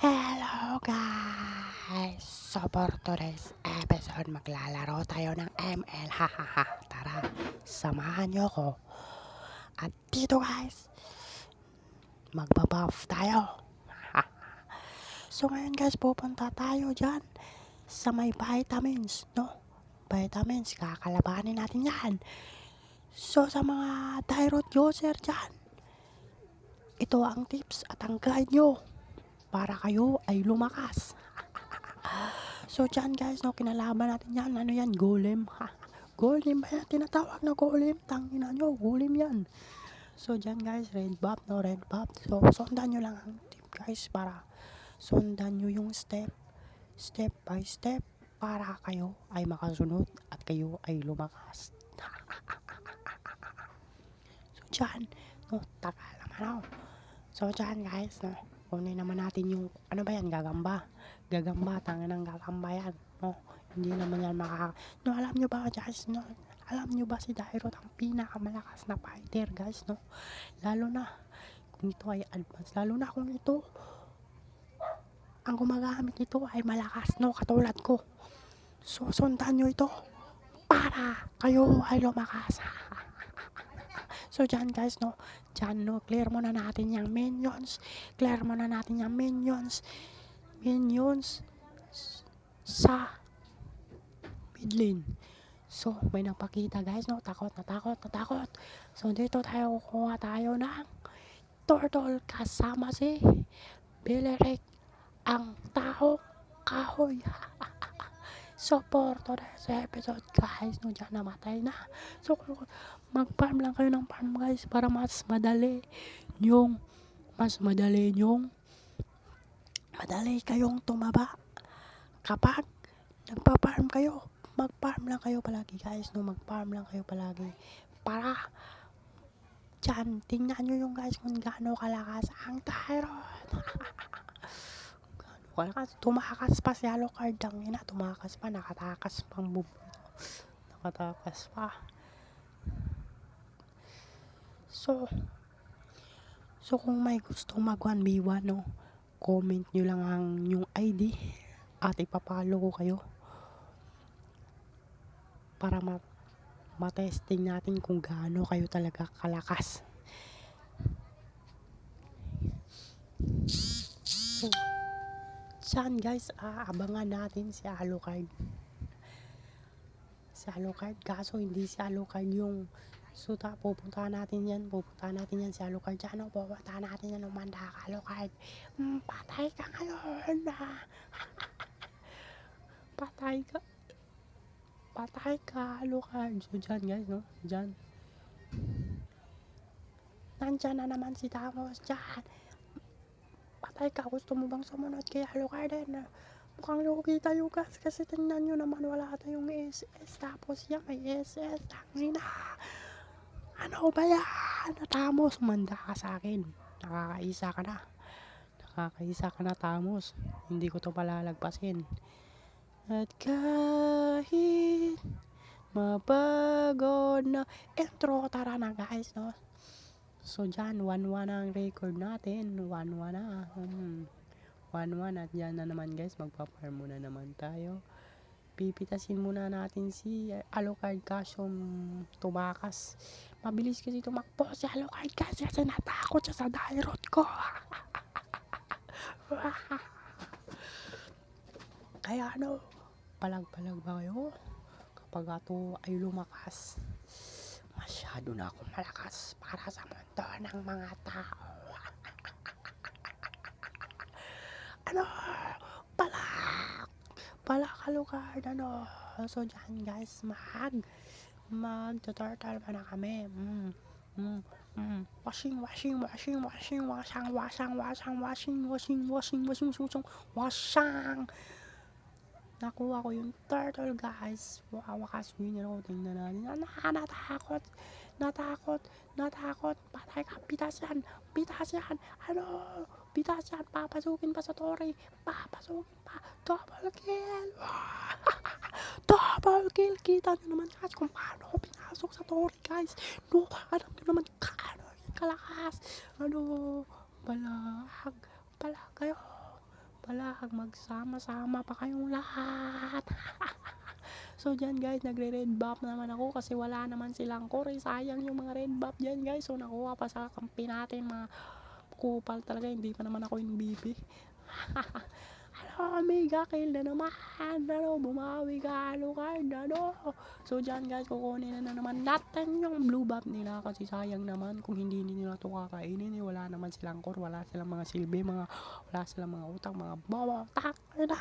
Hello guys! So for today's episode, maglalaro tayo ng ML. Hahaha. Tara, samahan nyo ko. At dito guys, magbabuff tayo. So ngayon guys, pupunta tayo dyan sa may vitamins, no? Vitamins, kakalabanin natin yan. So sa mga Dairot user dyan, ito ang tips at ang guide nyo para kayo ay lumakas. So dyan guys, no, kinalaban natin yan. Ano yan? Golem. Golem ba yan? Tinatawag na golem. Tangina nyo, golem yan. So dyan guys, red buff, no, red buff. So sundan nyo lang ang tip guys para sundan nyo yung step by step para kayo ay makasunod at kayo ay lumakas. So dyan, no, tagal naman ako. So dyan guys, no, kunin naman natin yung, ano ba yan, gagamba. Gagamba, tangan ng gagamba yan, no. Hindi naman yan no, alam nyo ba guys, no, alam nyo ba si Dairot ang pinakamalakas na fighter guys, no. Lalo na kung ito ay advanced, lalo na kung ito ang gumagamit nito ay malakas, no, katulad ko. So sundan nyo ito para kayo ay lumakas. So dyan guys, no, dyan, no, clear muna natin yung minions. Clear muna natin yung minions sa mid lane. So may napakita guys, no, takot. So dito tayo kukuha tayo ng turtle kasama si Beleric, ang tao kahoy. So for today's episode guys, no, dyan namatay na. So mag-farm lang kayo ng farm guys para mas madali kayong tumaba. Kapag nagpa-farm kayo, mag-farm lang kayo palagi guys, no, mag-farm lang kayo palagi para dyan, tingnan nyo yung guys kung gaano kalakas ang Dairot. Kalakas, tumakas pa si Alucard, ang ina, tumakas pa, nakatakas pa. So kung may gusto mag 1v1, no, comment nyo lang ang yung ID at ipapalo ko kayo para matesting natin kung gaano kayo talaga kalakas. So saan guys, abangan natin si Alucard. Kaso hindi si Alucard yung suta. Pupuntahan natin yan si Alucard dyan, no? Pupuntahan natin yan, umanda ka Alucard. Patay ka ngayon. Patay ka Alucard. So dyan guys, no, dyan nandyan na naman si Tamos dyan. Patay ka, gusto mo bang sumunod kay Alucard din? Mukhang lugi tayo guys, kasi tingnan nyo naman wala tayong SS, tapos yan may SS, tangina. Ano ba yan? Tamos, manda ka sa akin. Nakakaisa ka na Tamos. Hindi ko to palalagpasin. At kahit mapagod na intro, tara na guys, no. So dyan, 1-1 ang record natin. 1-1 na. 1-1 at dyan na naman guys, magpa-farm muna naman tayo. Pipitasin muna natin si Alucard kaso tumakas. Mabilis kasi tumakbo si Alucard kasi natakot siya sa Dairot ko. Kaya ano, palag-palag ba kayo? Kapag ato ay lumakas, masyado na akong malakas para sa mundo ng mga tao. Ano? Palak Alucard, ano? So dyan guys, mag-tutorial pa na kami. Washing. Nakuha ko yung turtle guys. Wakas winner ako. Tingnan natin. Natakot. Patay ka. Pitas yan. Ano? Pitas yan. Papasukin pa sa tori. Double kill. Double kill. Kita nyo naman guys kung paano ako pinasok sa tori guys. No, alam nyo naman kalakas. Ano? Palag kayo. balag, magsama-sama pa kayong lahat. So dyan guys, nagre-red buff naman ako kasi wala naman silang core. Sayang yung mga red buff dyan guys. So nakuha pa sa kampi natin, mga kupal talaga. Hindi pa naman ako yung BP. Ano, mega kill na naman. Ano, bumawi ka, Alucard. Ano. So dyan guys, kukunin na naman natin yung blue buff nila kasi sayang naman kung hindi nila ito kakainin. Wala naman silang core, wala silang mga silbi, wala silang mga utang, mga bobo. Na.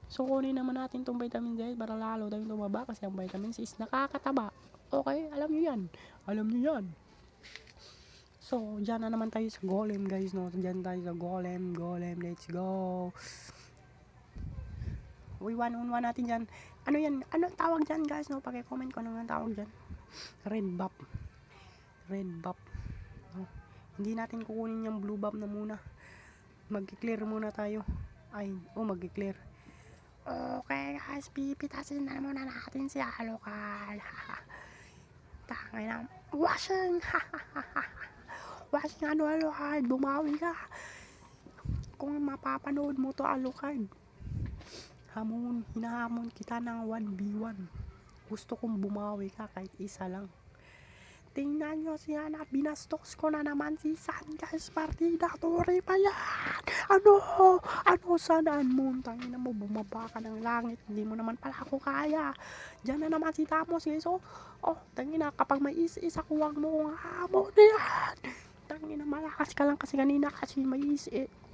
So kunin naman natin itong vitamin D para lalo tayong tumaba kasi ang vitamin C is nakakataba. Okay, alam nyo yan. Alam nyo yan. So, dyan na naman tayo sa golem guys, no? Dyan tayo sa golem, let's go. Uy, 1-on-1 natin dyan. Ano yan? Ano tawag dyan guys, no? Paki-comment ko ano ang tawag dyan. Red buff. No? Hindi natin kukunin yung blue buff na muna. Mag-clear muna tayo. Mag-clear. Okay guys, pipitasin na muna natin si Alucard. Tangay na. Washing! Washing Alucard, bumawi ka. Kung mapapanood mo to Alucard, hinahamon kita ng 1v1. Gusto kong bumawi ka kahit isa lang. Tingnan nyo siya na binastos ko na naman si San guys. Partida, turi pa yan. Ano sanaan mo? Tangina mo, bumaba ka ng langit. Hindi mo naman pala ako kaya. Diyan na naman si Tamos guys. Tangina, kapag may isa ko, huwag mo kong hamon yan. Tangina, malakas ka lang kasi kanina kasi may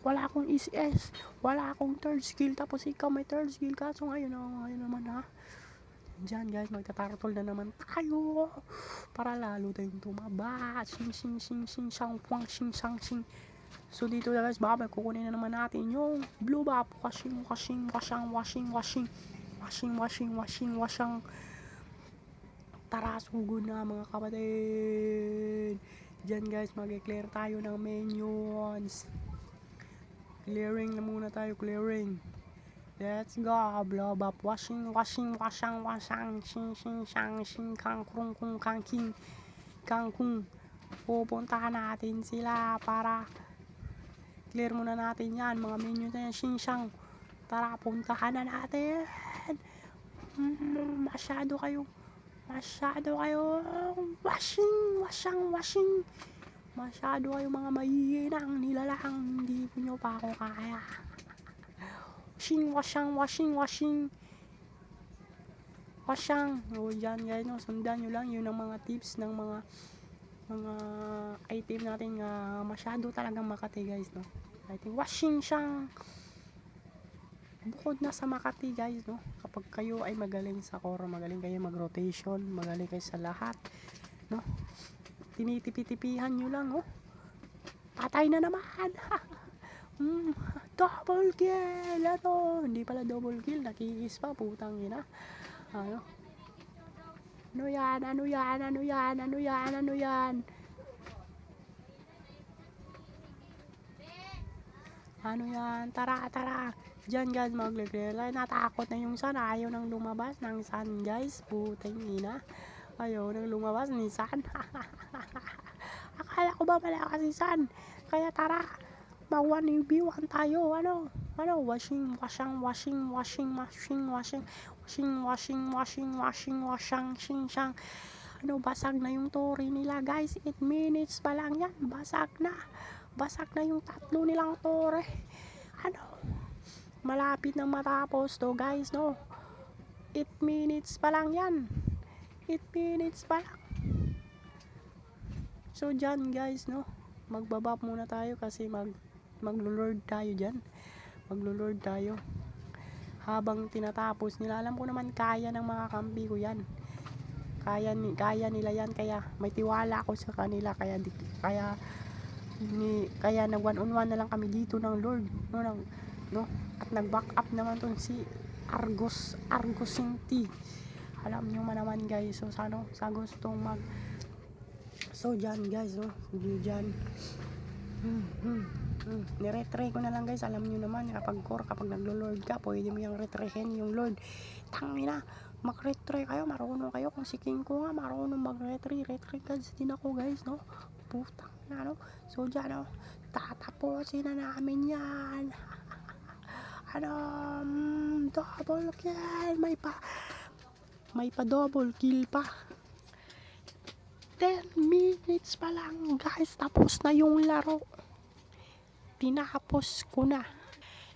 wala akong ECS, wala akong third skill, tapos ikaw may third skill ka. So ngayon naman ha. Diyan guys, magtatartol na naman tayo para lalo tayong tumaba. Shing shang puang shing shang shing. So dito na guys, kukunin na naman natin yung blue buff. Washing. Tara, sugod na mga kapatid. Diyan guys, mag-clear tayo ng minions. Clearing na muna tayo, clearing. Let's go, blow up, washing, shing, kang kung. Pupuntahan natin sila para clear muna natin yan, mga minions na yan, shing. Tara, puntahan na natin. Masyado kayo, washing. Masyado kayo mga mahihinang nilalang, hindi nyo pa ako kaya. Washing. Yan guys, no? Sundan nyo lang, yun ang mga tips ng mga item natin nga masyado talagang Makati guys, no? I think washing siyang bukod na sa Makati guys, no? Kapag kayo ay magaling sa core, magaling kayo mag-rotation, magaling kayo sa lahat, no? Tinitipi-tipihan nyo lang, patay na naman. Double kill. Hindi pala double kill, nakikis pa, putang ina. Ano yan, tara. Diyan guys, mag-clear. Natakot na yung San, ayaw nang lumabas ng San guys, putang ina. Ayaw nang lumabas ni San. Akala ko ba malakas si San? Kaya tara, mag-1v1 tayo. Washing. Basag na yung tori nila guys. 8 minutes pa lang yan, basag na yung tatlo nilang tore. Malapit nang matapos to guys, no? 8 minutes pa lang yan. 8 minutes pa lang. So dyan guys, no, magbabap muna tayo kasi maglulord tayo dyan. Maglulord tayo habang tinatapos nila. Alam ko naman kaya ng mga kampi ko yan. Kaya nila yan, kaya may tiwala ako sa kanila. Kaya nag 1-on-1 na lang kami dito ng Lord, no? At nag-back up naman tong si Argos Sinti. Alam nyo man naman guys. So sa gustong so dyan guys, no? Dyan niretry ko na lang guys. Alam nyo naman kapag naglo-lord ka, pwede mo yung retryhin yung lord. Tangina, mag-retry kayo, marunong kayo. Kung si King ko nga marunong mag-retry guys din ako guys, no? Putang na, no? So dyan, no, tatapusin na namin yan. double kill. May pa double kill pa. 10 minutes pa lang guys, tapos na yung laro. Tinapos ko na.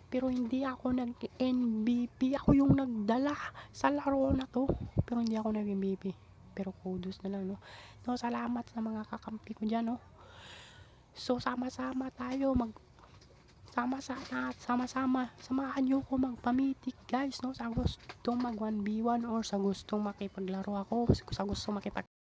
Pero hindi ako nag-MVP. Ako yung nagdala sa laro na to. Pero hindi ako nag-MVP. Pero kudos na lang, no? So, salamat sa mga kakampi ko dyan, no? So, sama-sama tayo. Sama-sama. Samahan nyo ko magpamitik, guys, no? Sa gustong mag 1v1 or sa gustong makipaglaro ako. Sa gustong